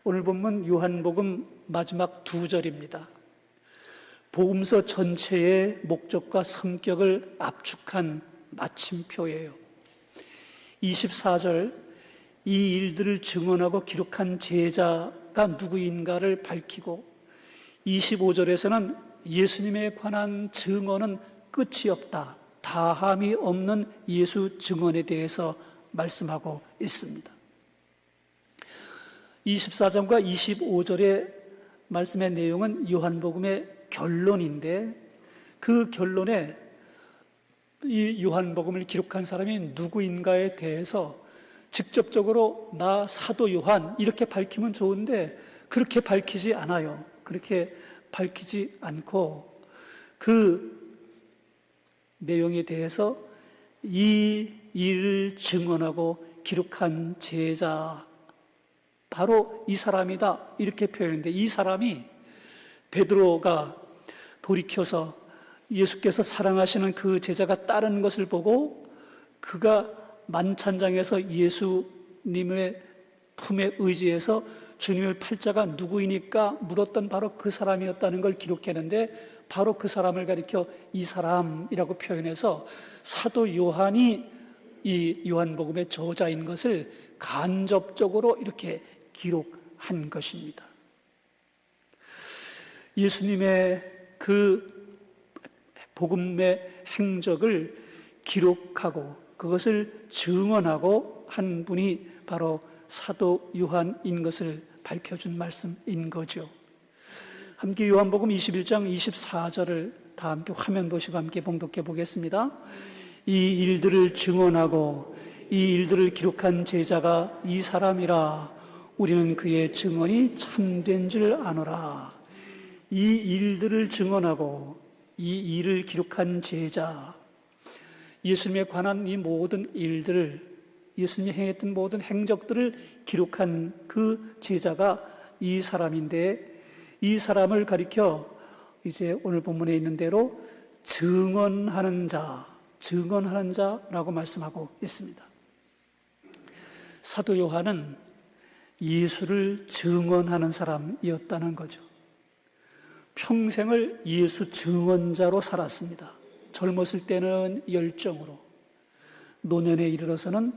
오늘 본문 요한복음 마지막 두 절입니다. 복음서 전체의 목적과 성격을 압축한 마침표예요. 24절, 이 일들을 증언하고 기록한 제자가 누구인가를 밝히고, 25절에서는 예수님에 관한 증언은 끝이 없다, 다함이 없는 예수 증언에 대해서 말씀하고 있습니다. 24절과 25절의 말씀의 내용은 요한복음의 결론인데, 그 결론에 이 요한복음을 기록한 사람이 누구인가에 대해서 직접적으로 나 사도 요한 이렇게 밝히면 좋은데 그렇게 밝히지 않아요. 그렇게 밝히지 않고 그 내용에 대해서 이 일을 증언하고 기록한 제자, 바로 이 사람이다 이렇게 표현했는데, 이 사람이 베드로가 돌이켜서 예수께서 사랑하시는 그 제자가 따르는 것을 보고 그가 만찬장에서 예수님의 품에 의지해서 주님의 팔자가 누구이니까 물었던 바로 그 사람이었다는 걸 기록했는데, 바로 그 사람을 가리켜 이 사람이라고 표현해서 사도 요한이 이 요한복음의 저자인 것을 간접적으로 이렇게 기록한 것입니다. 예수님의 그 복음의 행적을 기록하고 그것을 증언하고 한 분이 바로 사도 요한인 것을 밝혀준 말씀인 거죠. 함께 요한복음 21장 24절을 다 함께 화면 보시고 함께 봉독해 보겠습니다. 이 일들을 증언하고 이 일들을 기록한 제자가 이 사람이라, 우리는 그의 증언이 참된 줄 아노라. 이 일들을 증언하고 이 일을 기록한 제자, 예수님에 관한 이 모든 일들을, 예수님이 행했던 모든 행적들을 기록한 그 제자가 이 사람인데, 이 사람을 가리켜 이제 오늘 본문에 있는 대로 증언하는 자라고 말씀하고 있습니다. 사도 요한은 예수를 증언하는 사람이었다는 거죠. 평생을 예수 증언자로 살았습니다. 젊었을 때는 열정으로, 노년에 이르러서는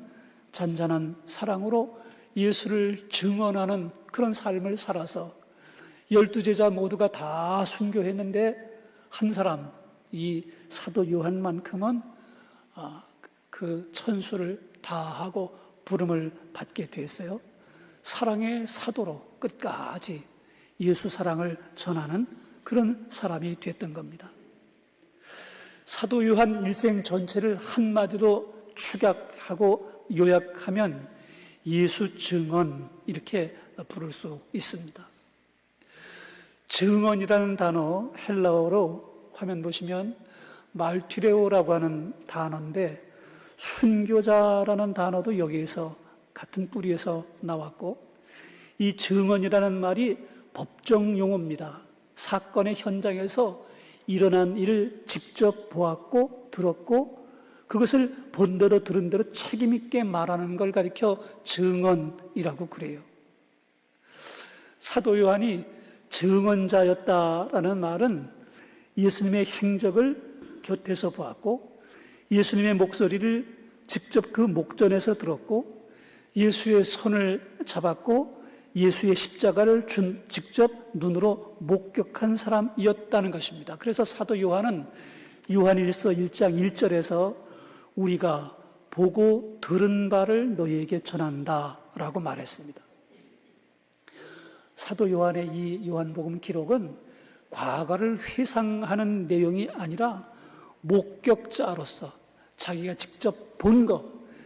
잔잔한 사랑으로 예수를 증언하는 그런 삶을 살아서 12제자 모두가 다 순교했는데 한 사람, 이 사도 요한만큼은 그 천수를 다하고 부름을 받게 됐어요. 사랑의 사도로 끝까지 예수 사랑을 전하는 그런 사람이 됐던 겁니다. 사도 요한 일생 전체를 한마디로 축약하고 요약하면 예수 증언, 이렇게 부를 수 있습니다. 증언이라는 단어, 헬라어로 화면 보시면 말투레오라고 하는 단어인데, 순교자라는 단어도 여기에서 같은 뿌리에서 나왔고, 이 증언이라는 말이 법정 용어입니다. 사건의 현장에서 일어난 일을 직접 보았고 들었고 그것을 본 대로 들은 대로 책임 있게 말하는 걸 가리켜 증언이라고 그래요. 사도 요한이 증언자였다라는 말은 예수님의 행적을 곁에서 보았고, 예수님의 목소리를 직접 그 목전에서 들었고, 예수의 손을 잡았고, 예수의 십자가를 직접 눈으로 목격한 사람이었다는 것입니다. 그래서 사도 요한은 요한일서 1장 1절에서 우리가 보고 들은 바를 너희에게 전한다라고 말했습니다. 사도 요한의 이 요한복음 기록은 과거를 회상하는 내용이 아니라 목격자로서 자기가 직접 본 것,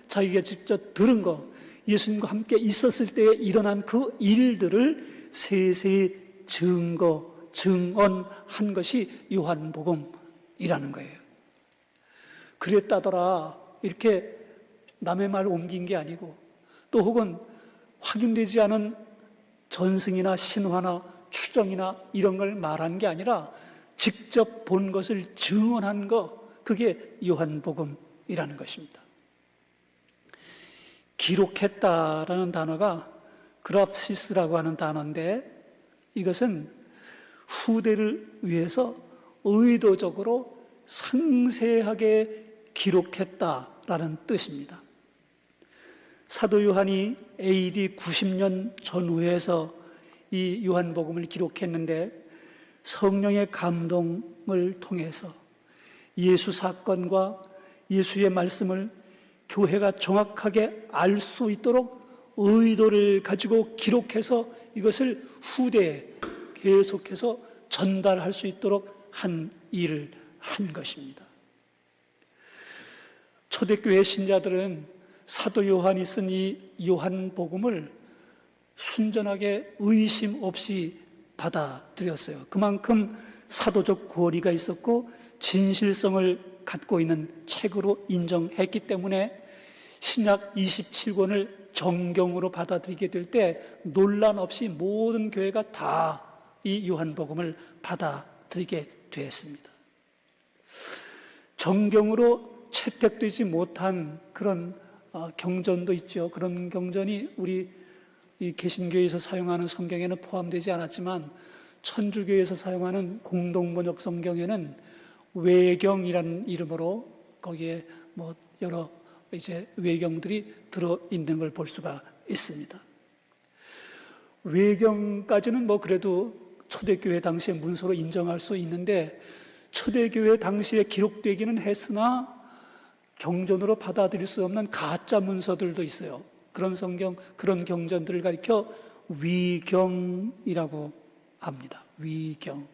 자기가 직접 들은 것, 예수님과 함께 있었을 때에 일어난 그 일들을 세세히 증언한 것이 요한복음이라는 거예요. 그랬다더라 이렇게 남의 말 옮긴 게 아니고, 또 혹은 확인되지 않은 전승이나 신화나 추정이나 이런 걸 말한 게 아니라 직접 본 것을 증언한 것, 그게 요한복음이라는 것입니다. 기록했다라는 단어가 그랍시스라고 하는 단어인데 이것은 후대를 위해서 의도적으로 상세하게 기록했다라는 뜻입니다. 사도 요한이 AD 90년 전후에서 이 요한복음을 기록했는데 성령의 감동을 통해서 예수 사건과 예수의 말씀을 교회가 정확하게 알 수 있도록 의도를 가지고 기록해서 이것을 후대에 계속해서 전달할 수 있도록 한 일을 한 것입니다. 초대교회 신자들은 사도 요한이 쓴 이 요한복음을 순전하게 의심 없이 받아들였어요. 그만큼 사도적 권위가 있었고 진실성을 갖고 있는 책으로 인정했기 때문에 신약 27권을 정경으로 받아들이게 될 때 논란 없이 모든 교회가 다 이 요한복음을 받아들이게 되었습니다. 정경으로 채택되지 못한 그런 경전도 있죠. 그런 경전이 우리 이 개신교에서 사용하는 성경에는 포함되지 않았지만 천주교에서 사용하는 공동번역 성경에는 외경이라는 이름으로 거기에 뭐 여러 이제 외경들이 들어 있는 걸 볼 수가 있습니다. 외경까지는 뭐 그래도 초대교회 당시의 문서로 인정할 수 있는데 초대교회 당시에 기록되기는 했으나 경전으로 받아들일 수 없는 가짜 문서들도 있어요. 그런 성경, 그런 경전들을 가리켜 위경이라고 합니다. 위경.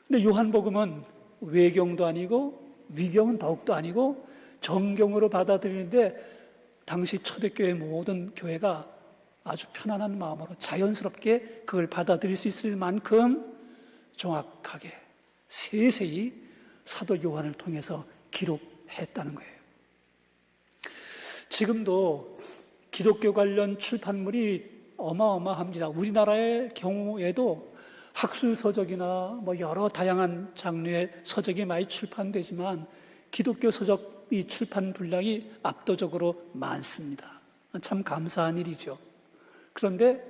근데 요한복음은 외경도 아니고 위경은 더욱도 아니고 정경으로 받아들이는데 당시 초대교회 모든 교회가 아주 편안한 마음으로 자연스럽게 그걸 받아들일 수 있을 만큼 정확하게 세세히 사도 요한을 통해서 기록했다는 거예요. 지금도 기독교 관련 출판물이 어마어마합니다. 우리나라의 경우에도 학술서적이나 뭐 여러 다양한 장르의 서적이 많이 출판되지만 기독교 서적이 출판 분량이 압도적으로 많습니다. 참 감사한 일이죠. 그런데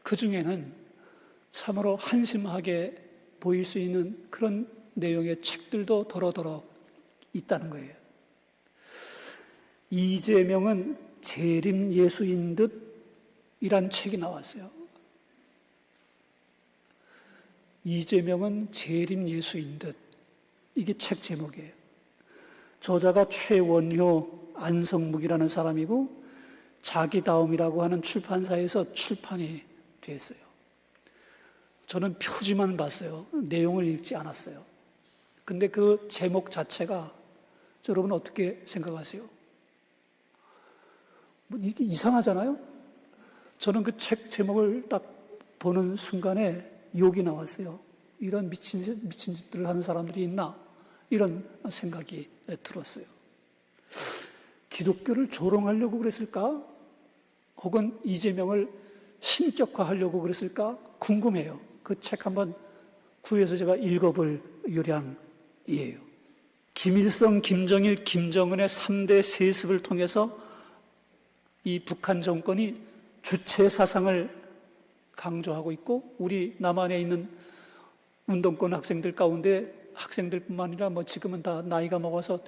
그 중에는 참으로 한심하게 보일 수 있는 그런 내용의 책들도 더러더러 있다는 거예요. 이재명은 재림 예수인 듯이란 책이 나왔어요. 이재명은 재림 예수인 듯. 이게 책 제목이에요. 저자가 최원효, 안성묵이라는 사람이고 자기다움이라고 하는 출판사에서 출판이 됐어요. 저는 표지만 봤어요. 내용을 읽지 않았어요. 근데 그 제목 자체가 여러분 어떻게 생각하세요? 뭐 이게 이상하잖아요? 저는 그 책 제목을 딱 보는 순간에 욕이 나왔어요. 이런 미친 짓들을 하는 사람들이 있나? 이런 생각이 들었어요. 기독교를 조롱하려고 그랬을까? 혹은 이재명을 신격화하려고 그랬을까? 궁금해요. 그 책 한번 구해서 제가 읽어볼 요량이에요. 김일성, 김정일, 김정은의 3대 세습을 통해서 이 북한 정권이 주체 사상을 강조하고 있고 우리 남한에 있는 운동권 학생들 가운데 학생들뿐만 아니라 뭐 지금은 다 나이가 먹어서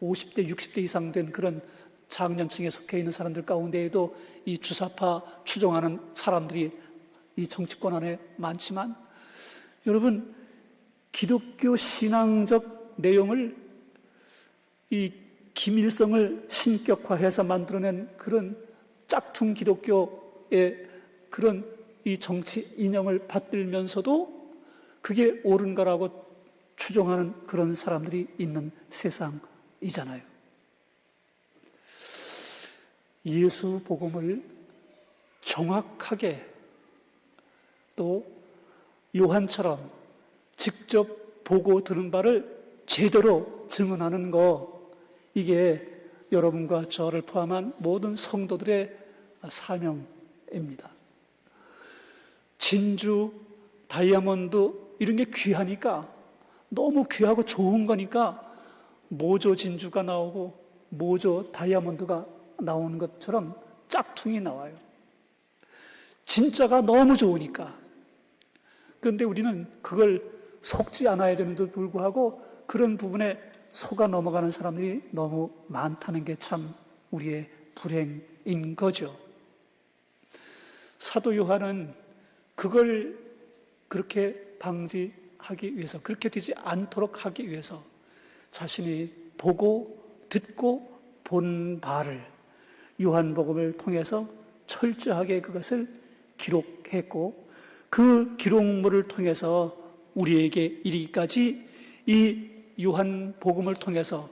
50대, 60대 이상 된 그런 장년층에 속해 있는 사람들 가운데에도 이 주사파 추종하는 사람들이 이 정치권 안에 많지만 여러분 기독교 신앙적 내용을 이 김일성을 신격화해서 만들어낸 그런 짝퉁 기독교의 그런 이 정치 이념을 받들면서도 그게 옳은 거라고 추종하는 그런 사람들이 있는 세상이잖아요. 예수 복음을 정확하게 또 요한처럼 직접 보고 들은 바를 제대로 증언하는 거, 이게 여러분과 저를 포함한 모든 성도들의 사명입니다. 진주, 다이아몬드 이런 게 귀하니까, 너무 귀하고 좋은 거니까 모조 진주가 나오고 모조 다이아몬드가 나오는 것처럼 짝퉁이 나와요. 진짜가 너무 좋으니까. 그런데 우리는 그걸 속지 않아야 되는데도 불구하고 그런 부분에 속아 넘어가는 사람들이 너무 많다는 게 참 우리의 불행인 거죠. 사도 요한은 그걸 그렇게 방지하기 위해서, 그렇게 되지 않도록 하기 위해서 자신이 보고 듣고 본 바를 요한복음을 통해서 철저하게 그것을 기록했고, 그 기록물을 통해서 우리에게 이르기까지 이 요한복음을 통해서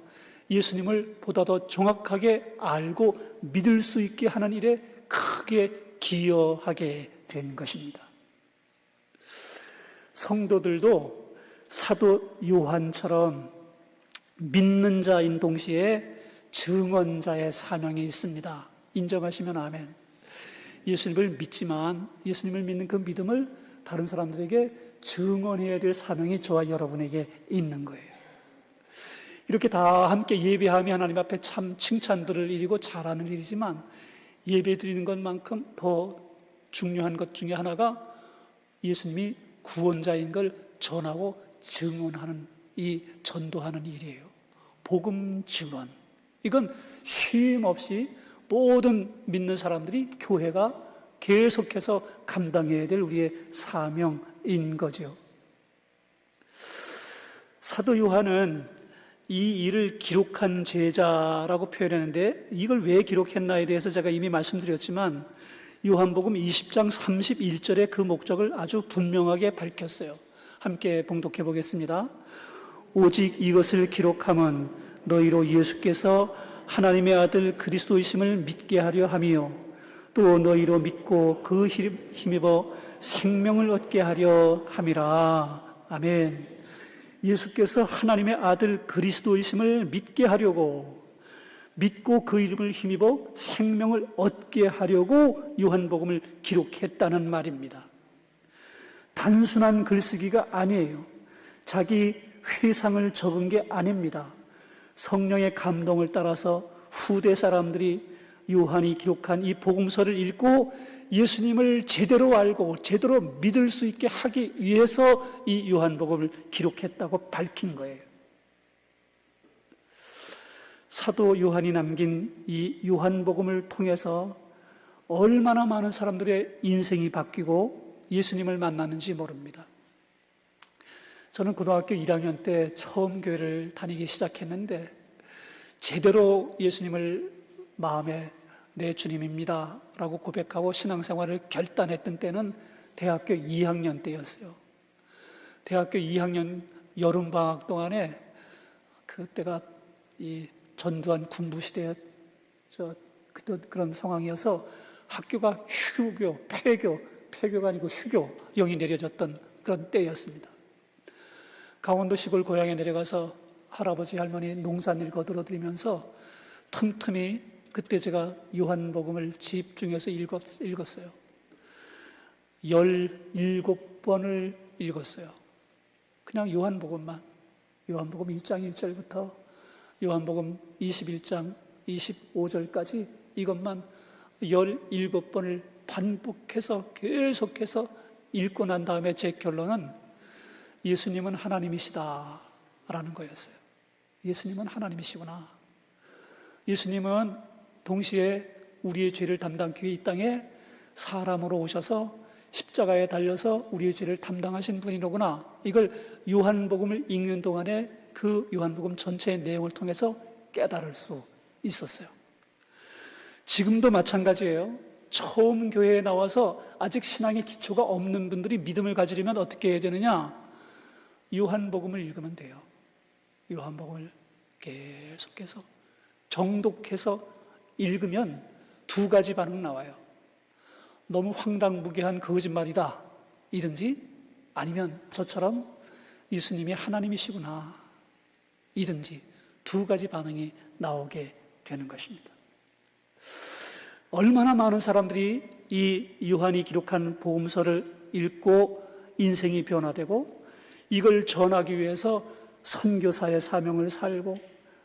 예수님을 보다 더 정확하게 알고 믿을 수 있게 하는 일에 크게 기여하게 된 것입니다. 성도들도 사도 요한처럼 믿는 자인 동시에 증언자의 사명이 있습니다. 인정하시면 아멘. 예수님을 믿지만 예수님을 믿는 그 믿음을 다른 사람들에게 증언해야 될 사명이 저와 여러분에게 있는 거예요. 이렇게 다 함께 예배하며 하나님 앞에 참 칭찬들을 일이고 잘하는 일이지만, 예배 드리는 것만큼 더 중요한 것 중에 하나가 예수님이 구원자인 걸 전하고 증언하는, 이 전도하는 일이에요. 복음 증언. 이건 쉼 없이 모든 믿는 사람들이, 교회가 계속해서 감당해야 될 우리의 사명인 거죠. 사도 요한은 이 일을 기록한 제자라고 표현했는데, 이걸 왜 기록했나에 대해서 제가 이미 말씀드렸지만 요한복음 20장 31절에 그 목적을 아주 분명하게 밝혔어요. 함께 봉독해 보겠습니다. 오직 이것을 기록함은 너희로 예수께서 하나님의 아들 그리스도이심을 믿게 하려 함이요, 또 너희로 믿고 그 힘입어 생명을 얻게 하려 함이라. 아멘. 예수께서 하나님의 아들 그리스도이심을 믿게 하려고, 믿고 그 이름을 힘입어 생명을 얻게 하려고 요한복음을 기록했다는 말입니다. 단순한 글쓰기가 아니에요. 자기 회상을 적은 게 아닙니다. 성령의 감동을 따라서 후대 사람들이 요한이 기록한 이 복음서를 읽고 예수님을 제대로 알고 제대로 믿을 수 있게 하기 위해서 이 요한복음을 기록했다고 밝힌 거예요. 사도 요한이 남긴 이 요한복음을 통해서 얼마나 많은 사람들의 인생이 바뀌고 예수님을 만났는지 모릅니다. 저는 고등학교 1학년 때 처음 교회를 다니기 시작했는데, 제대로 예수님을 마음에 내 주님입니다 라고 고백하고 신앙생활을 결단했던 때는 대학교 2학년 때였어요. 대학교 2학년 여름방학 동안에, 그때가 이 전두환 군부시대의 그런 상황이어서 학교가 휴교, 폐교가 아니고 휴교령이 내려졌던 그런 때였습니다. 강원도 시골 고향에 내려가서 할아버지 할머니 농산일 거들어드리면서 틈틈이 그때 제가 요한복음을 집중해서 읽었어요. 17번을 읽었어요. 그냥 요한복음만. 요한복음 1장 1절부터 요한복음 21장 25절까지 이것만 17번을 반복해서 계속해서 읽고 난 다음에 제 결론은 예수님은 하나님이시다 라는 거였어요. 예수님은 하나님이시구나. 예수님은 동시에 우리의 죄를 담당하기 위해 이 땅에 사람으로 오셔서 십자가에 달려서 우리의 죄를 담당하신 분이로구나. 이걸 요한복음을 읽는 동안에 그 요한복음 전체의 내용을 통해서 깨달을 수 있었어요. 지금도 마찬가지예요. 처음 교회에 나와서 아직 신앙의 기초가 없는 분들이 믿음을 가지려면 어떻게 해야 되느냐? 요한복음을 읽으면 돼요. 요한복음을 계속해서 정독해서 읽으면 두 가지 반응 나와요. 너무 황당무계한 거짓말이다 이든지, 아니면 저처럼 예수님이 하나님이시구나 이든지, 두 가지 반응이 나오게 되는 것입니다. 얼마나 많은 사람들이 이 요한이 기록한 복음서를 읽고 인생이 변화되고 이걸 전하기 위해서 선교사의 사명을 살고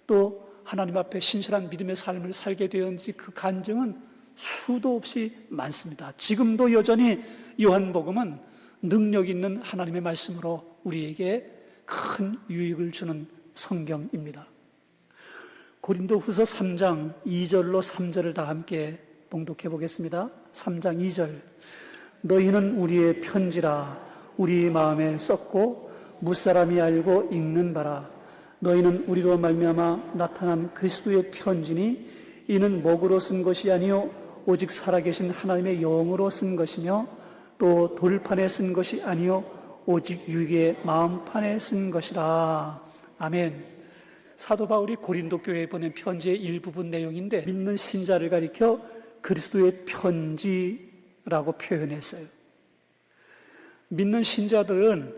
또 하나님 앞에 신실한 믿음의 삶을 살게 되었는지, 그 간증은 수도 없이 많습니다. 지금도 여전히 요한복음은 능력 있는 하나님의 말씀으로 우리에게 큰 유익을 주는 성경입니다. 고린도후서 3장 2절로 3절을 다 함께 봉독해 보겠습니다. 3장 2절. 너희는 우리의 편지라 우리 마음에 썼고 무사람이 알고 읽는 바라. 너희는 우리로 말미암아 나타난 그리스도의 편지니 이는 목으로 쓴 것이 아니요 오직 살아계신 하나님의 영으로 쓴 것이며 또 돌판에 쓴 것이 아니요 오직 유기의 마음판에 쓴 것이라. 아멘. 사도 바울이 고린도 교회에 보낸 편지의 일부분 내용인데 믿는 신자를 가리켜 그리스도의 편지라고 표현했어요. 믿는 신자들은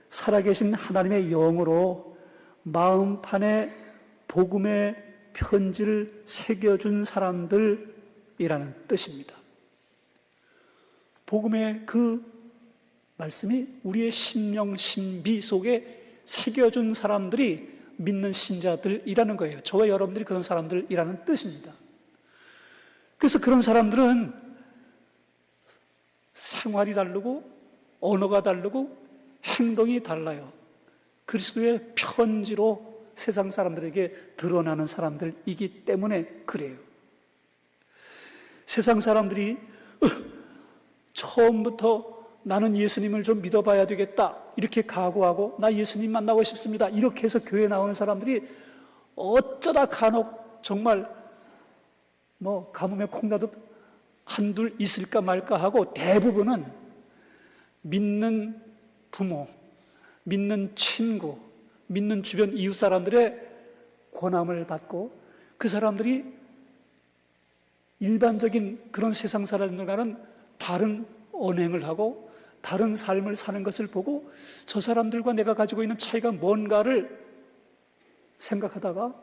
살아계신 하나님의 영으로 마음판에 복음의 편지를 새겨준 사람들이라는 뜻입니다. 복음의 그 말씀이 우리의 심령, 신비 속에 새겨준 사람들이 믿는 신자들이라는 거예요. 저와 여러분들이 그런 사람들이라는 뜻입니다. 그래서 그런 사람들은 생활이 다르고 언어가 다르고 행동이 달라요. 그리스도의 편지로 세상 사람들에게 드러나는 사람들이기 때문에 그래요. 세상 사람들이 처음부터 나는 예수님을 좀 믿어봐야 되겠다 이렇게 각오하고 나 예수님 만나고 싶습니다 이렇게 해서 교회에 나오는 사람들이 어쩌다 간혹 정말 가뭄에 콩나듯 한둘 있을까 말까 하고 대부분은 믿는 부모, 믿는 친구, 믿는 주변 이웃 사람들의 권함을 받고 그 사람들이 일반적인 그런 세상 사람들과는 다른 언행을 하고 다른 삶을 사는 것을 보고 저 사람들과 내가 가지고 있는 차이가 뭔가를 생각하다가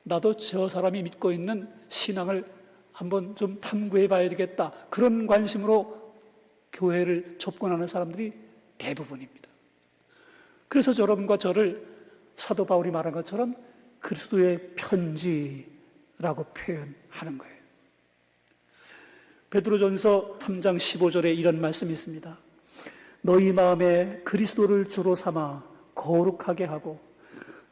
나도 저 사람이 믿고 있는 신앙을 한번 좀 탐구해 봐야 되겠다. 그런 관심으로 교회를 접근하는 사람들이 대부분입니다. 그래서 여러분과 저를 사도 바울이 말한 것처럼 그리스도의 편지라고 표현하는 거예요. 베드로전서 3장 15절에 이런 말씀이 있습니다. 너희 마음에 그리스도를 주로 삼아 거룩하게 하고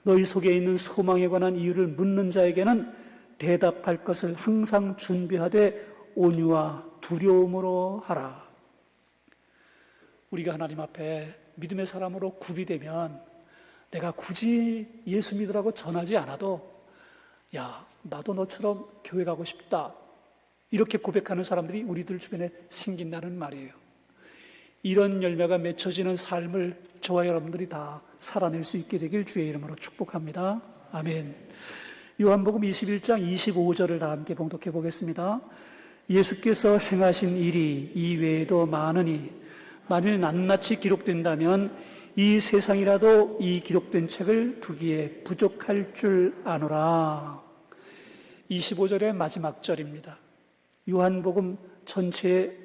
너희 속에 있는 소망에 관한 이유를 묻는 자에게는 대답할 것을 항상 준비하되 온유와 두려움으로 하라. 우리가 하나님 앞에 믿음의 사람으로 구비되면 내가 굳이 예수 믿으라고 전하지 않아도 야, 나도 너처럼 교회 가고 싶다 이렇게 고백하는 사람들이 우리들 주변에 생긴다는 말이에요. 이런 열매가 맺혀지는 삶을 저와 여러분들이 다 살아낼 수 있게 되길 주의 이름으로 축복합니다. 아멘. 요한복음 21장 25절을 다 함께 봉독해 보겠습니다. 예수께서 행하신 일이 이외에도 많으니 만일 낱낱이 기록된다면 이 세상이라도 이 기록된 책을 두기에 부족할 줄 아노라. 25절의 마지막 절입니다. 요한복음 전체의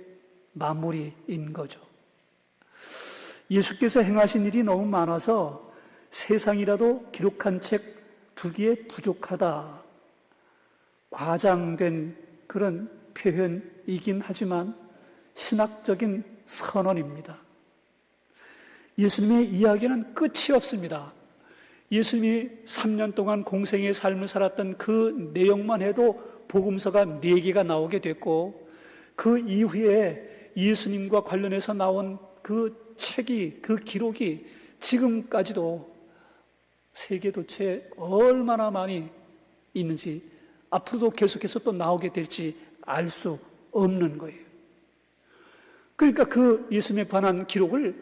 마무리인 거죠. 예수께서 행하신 일이 너무 많아서 세상이라도 기록한 책 두기에 부족하다. 과장된 그런 표현이긴 하지만 신학적인 선언입니다. 예수님의 이야기는 끝이 없습니다. 예수님이 3년 동안 공생의 삶을 살았던 그 내용만 해도 복음서가 4개가 나오게 됐고 그 이후에 예수님과 관련해서 나온 그 책이, 그 기록이 지금까지도 세계 도처에 얼마나 많이 있는지 앞으로도 계속해서 또 나오게 될지 알 수 없는 거예요. 그러니까 그 예수님에 관한 기록을,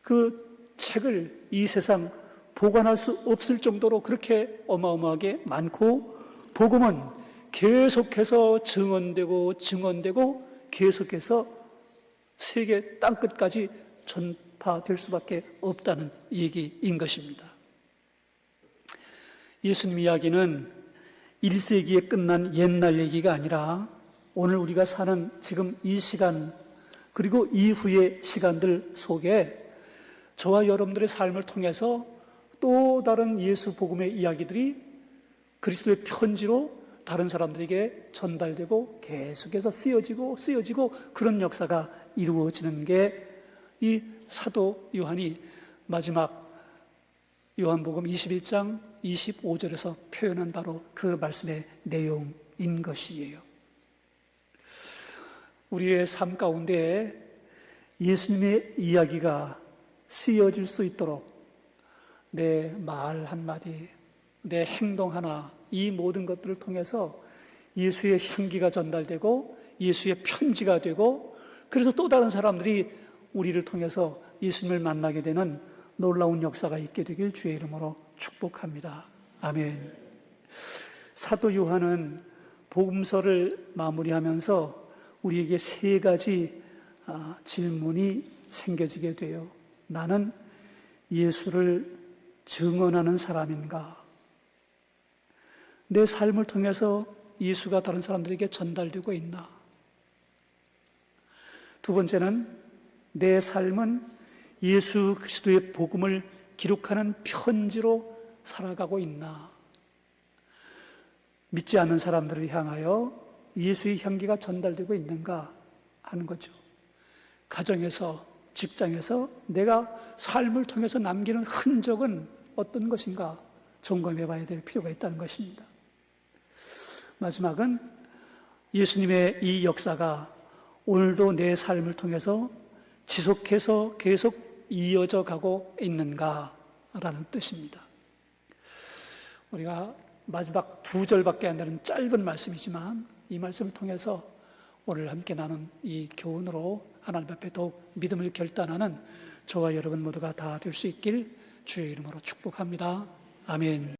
그 책을 이 세상 보관할 수 없을 정도로 그렇게 어마어마하게 많고 복음은 계속해서 증언되고 계속해서 세계 땅끝까지 전파될 수밖에 없다는 얘기인 것입니다. 예수님 이야기는 1세기에 끝난 옛날 얘기가 아니라 오늘 우리가 사는 지금 이 시간 그리고 이후의 시간들 속에 저와 여러분들의 삶을 통해서 또 다른 예수 복음의 이야기들이 그리스도의 편지로 다른 사람들에게 전달되고 계속해서 쓰여지고 그런 역사가 이루어지는 게 이 사도 요한이 마지막 요한복음 21장 25절에서 표현한 바로 그 말씀의 내용인 것이에요. 우리의 삶 가운데 예수님의 이야기가 쓰여질 수 있도록 내 말 한마디, 내 행동 하나, 이 모든 것들을 통해서 예수의 향기가 전달되고 예수의 편지가 되고, 그래서 또 다른 사람들이 우리를 통해서 예수님을 만나게 되는 놀라운 역사가 있게 되길 주의 이름으로 축복합니다. 아멘. 사도 요한은 복음서를 마무리하면서 우리에게 세 가지 질문이 생겨지게 돼요. 나는 예수를 증언하는 사람인가? 내 삶을 통해서 예수가 다른 사람들에게 전달되고 있나? 두 번째는 내 삶은 예수 그리스도의 복음을 기록하는 편지로 살아가고 있나? 믿지 않는 사람들을 향하여 예수의 향기가 전달되고 있는가 하는 거죠. 가정에서, 직장에서 내가 삶을 통해서 남기는 흔적은 어떤 것인가 점검해 봐야 될 필요가 있다는 것입니다. 마지막은 예수님의 이 역사가 오늘도 내 삶을 통해서 지속해서 계속 이어져 가고 있는가라는 뜻입니다. 우리가 마지막 2절밖에 안 되는 짧은 말씀이지만 이 말씀을 통해서 오늘 함께 나눈 이 교훈으로 하나님 앞에 더욱 믿음을 결단하는 저와 여러분 모두가 다 될 수 있길 주의 이름으로 축복합니다. 아멘.